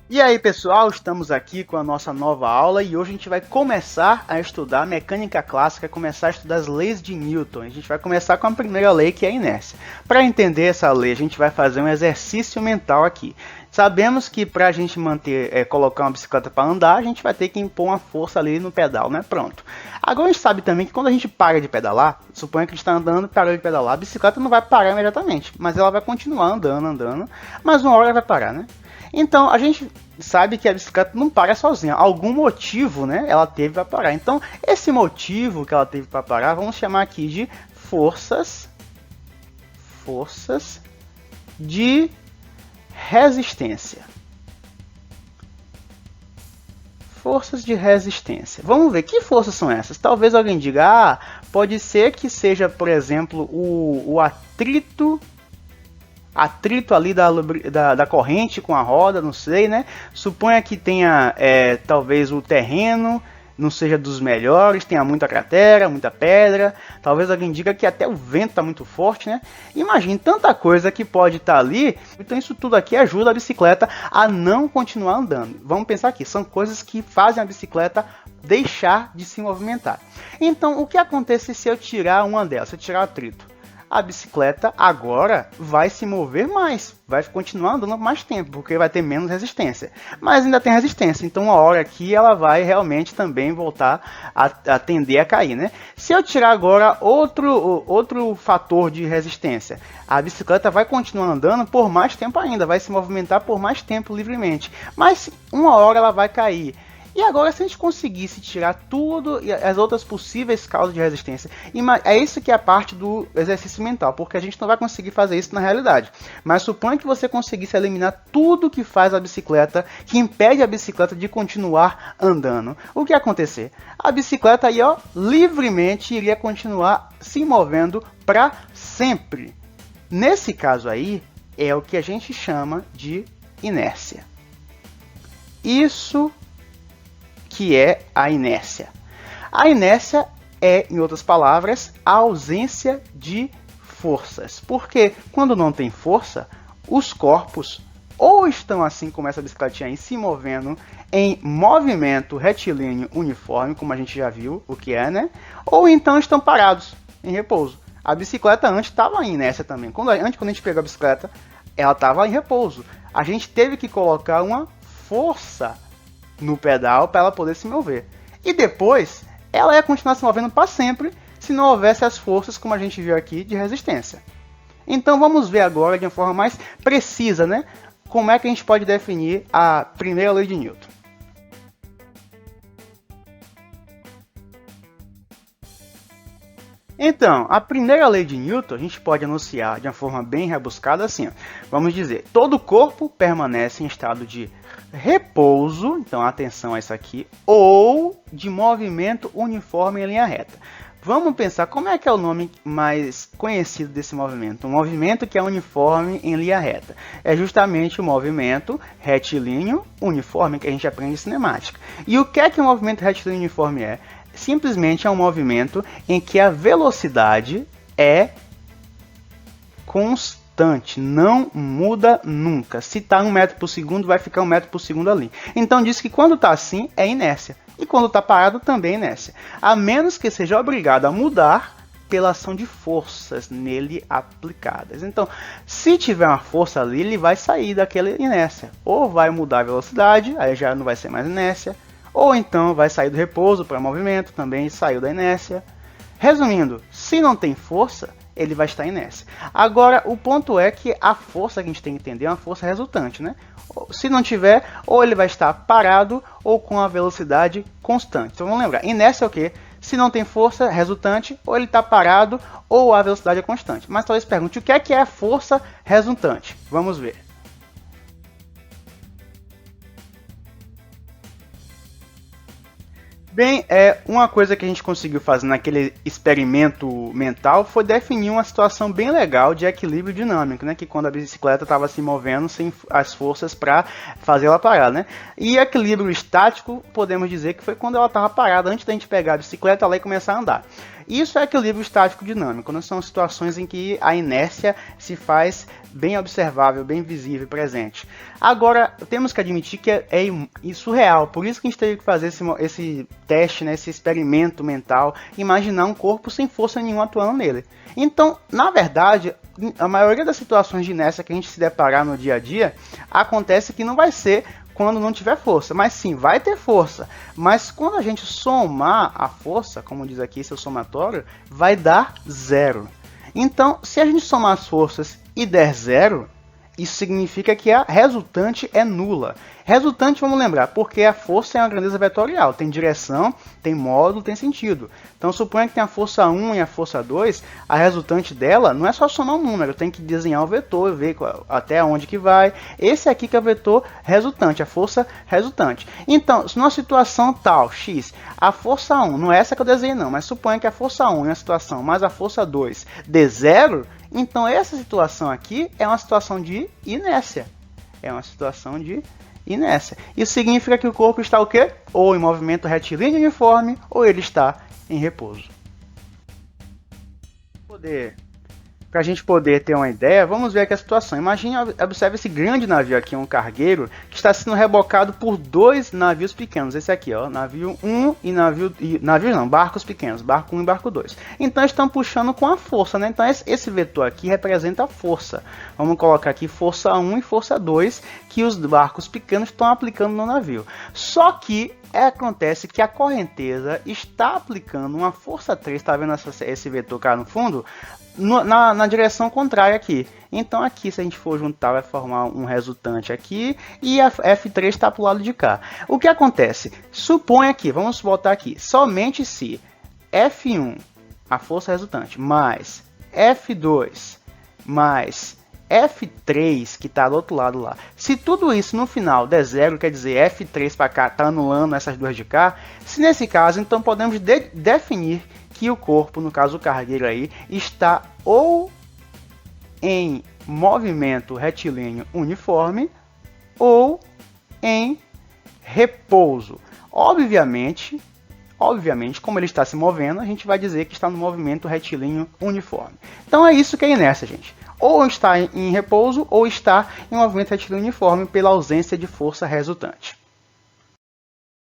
E aí pessoal, estamos aqui com a nossa nova aula e hoje a gente vai começar a estudar mecânica clássica, começar a estudar as leis de Newton. A gente vai começar com a primeira lei, que é a inércia. Para entender essa lei, a gente vai fazer um exercício mental aqui. Sabemos que para a gente colocar uma bicicleta para andar, a gente vai ter que impor uma força ali no pedal, né? Pronto. Agora a gente sabe também que quando a gente para de pedalar, suponha que a gente está andando e parou de pedalar, a bicicleta não vai parar imediatamente, mas ela vai continuar andando, mas uma hora ela vai parar, né? Então, a gente sabe que a bicicleta não para sozinha. Algum motivo, né, ela teve para parar. Então, esse motivo que ela teve para parar, vamos chamar aqui de forças de resistência. Forças de resistência. Vamos ver, que forças são essas? Talvez alguém diga, pode ser que seja, por exemplo, o atrito ali da corrente com a roda, não sei, né? Suponha que tenha, talvez o terreno não seja dos melhores, tenha muita cratera, muita pedra, talvez alguém diga que até o vento está muito forte, né? Imagine tanta coisa que pode estar ali, então isso tudo aqui ajuda a bicicleta a não continuar andando. Vamos pensar aqui, são coisas que fazem a bicicleta deixar de se movimentar. Então, o que acontece se eu tirar uma delas, se eu tirar o atrito? A bicicleta agora vai se mover mais, vai continuar andando mais tempo, porque vai ter menos resistência. Mas ainda tem resistência, então uma hora aqui ela vai realmente também voltar a tender a cair, né? Se eu tirar agora outro fator de resistência, a bicicleta vai continuar andando por mais tempo ainda, vai se movimentar por mais tempo livremente, mas uma hora ela vai cair. E agora, se a gente conseguisse tirar tudo e as outras possíveis causas de resistência, é isso que é a parte do exercício mental, porque a gente não vai conseguir fazer isso na realidade. Mas suponha que você conseguisse eliminar tudo que faz a bicicleta, que impede a bicicleta de continuar andando. O que ia acontecer? A bicicleta aí, livremente iria continuar se movendo para sempre. Nesse caso aí, é o que a gente chama de inércia. Isso que é a inércia. A inércia é, em outras palavras, a ausência de forças. Porque quando não tem força, os corpos ou estão assim como essa bicicletinha aí, se movendo em movimento retilíneo uniforme, como a gente já viu o que é, né? Ou então estão parados, em repouso. A bicicleta antes estava em inércia também. Quando a gente pegou a bicicleta, ela estava em repouso. A gente teve que colocar uma força no pedal para ela poder se mover. E depois, ela ia continuar se movendo para sempre se não houvesse as forças, como a gente viu aqui, de resistência. Então vamos ver agora de uma forma mais precisa, né, como é que a gente pode definir a primeira lei de Newton. Então, a primeira lei de Newton a gente pode anunciar de uma forma bem rebuscada assim. Vamos dizer, todo corpo permanece em estado de repouso, então atenção a isso aqui, ou de movimento uniforme em linha reta. Vamos pensar como é que é o nome mais conhecido desse movimento. Um movimento que é uniforme em linha reta. É justamente o movimento retilíneo uniforme que a gente aprende em cinemática. E o que é que o movimento retilíneo uniforme é? Simplesmente é um movimento em que a velocidade é constante, não muda nunca. Se está 1 metro por segundo, vai ficar 1 metro por segundo ali. Então diz que quando está assim, é inércia. E quando está parado, também é inércia. A menos que seja obrigado a mudar pela ação de forças nele aplicadas. Então, se tiver uma força ali, ele vai sair daquela inércia. Ou vai mudar a velocidade, aí já não vai ser mais inércia. Ou então vai sair do repouso para movimento, também saiu da inércia. Resumindo, se não tem força, ele vai estar inércia. Agora, o ponto é que a força que a gente tem que entender é uma força resultante, né? Se não tiver, ou ele vai estar parado ou com a velocidade constante. Então vamos lembrar, inércia é o quê? Se não tem força resultante, ou ele está parado ou a velocidade é constante. Mas talvez pergunte, o que é a força resultante? Vamos ver. Bem, uma coisa que a gente conseguiu fazer naquele experimento mental foi definir uma situação bem legal de equilíbrio dinâmico, né? Que quando a bicicleta estava se movendo sem as forças para fazer ela parar, né? E equilíbrio estático, podemos dizer que foi quando ela estava parada, antes da gente pegar a bicicleta lá e começar a andar. Isso é equilíbrio estático dinâmico, quando são situações em que a inércia se faz bem observável, bem visível e presente. Agora, temos que admitir que é surreal, por isso que a gente teve que fazer esse teste, né, esse experimento mental, imaginar um corpo sem força nenhuma atuando nele. Então, na verdade, a maioria das situações de inércia que a gente se deparar no dia a dia, acontece que não vai ser quando não tiver força, mas sim, vai ter força. Mas quando a gente somar a força, como diz aqui seu somatório, vai dar 0. Então, se a gente somar as forças e der 0, isso significa que a resultante é nula. Resultante, vamos lembrar, porque a força é uma grandeza vetorial, tem direção, tem módulo, tem sentido. Então, suponha que tem a força 1 e a força 2, a resultante dela não é só somar um número, tem que desenhar o vetor, ver até onde que vai. Esse aqui que é o vetor resultante, a força resultante. Então, numa situação tal, x, a força 1, não é essa que eu desenhei não, mas suponha que a força 1 em uma situação mais a força 2 dê 0, então essa situação aqui é uma situação de inércia. É uma situação de inércia. Isso significa que o corpo está o quê? Ou em movimento retilíneo uniforme, ou ele está em repouso. Para a gente poder ter uma ideia, vamos ver aqui a situação. Imagine, observe esse grande navio aqui, um cargueiro, que está sendo rebocado por dois navios pequenos. Esse aqui, ó, navio 1 e barcos pequenos, barco 1 e barco 2. Então estão puxando com a força, né? Então esse vetor aqui representa a força. Vamos colocar aqui força 1 e força 2, que os barcos pequenos estão aplicando no navio. Só que acontece que a correnteza está aplicando uma força 3, está vendo esse vetor cá no fundo? Na direção contrária aqui. Então aqui, se a gente for juntar, vai formar um resultante aqui e a F3 está para o lado de cá. O que acontece? Supõe aqui, vamos voltar aqui, somente se F1, a força resultante, mais F2, mais F3, que está do outro lado lá. Se tudo isso no final der 0, quer dizer, F3 para cá está anulando essas duas de cá. Se nesse caso, então podemos definir que o corpo, no caso o cargueiro aí, está ou em movimento retilíneo uniforme ou em repouso. Obviamente, como ele está se movendo, a gente vai dizer que está no movimento retilíneo uniforme. Então é isso que é inércia, gente. Ou está em repouso ou está em movimento retilíneo uniforme pela ausência de força resultante.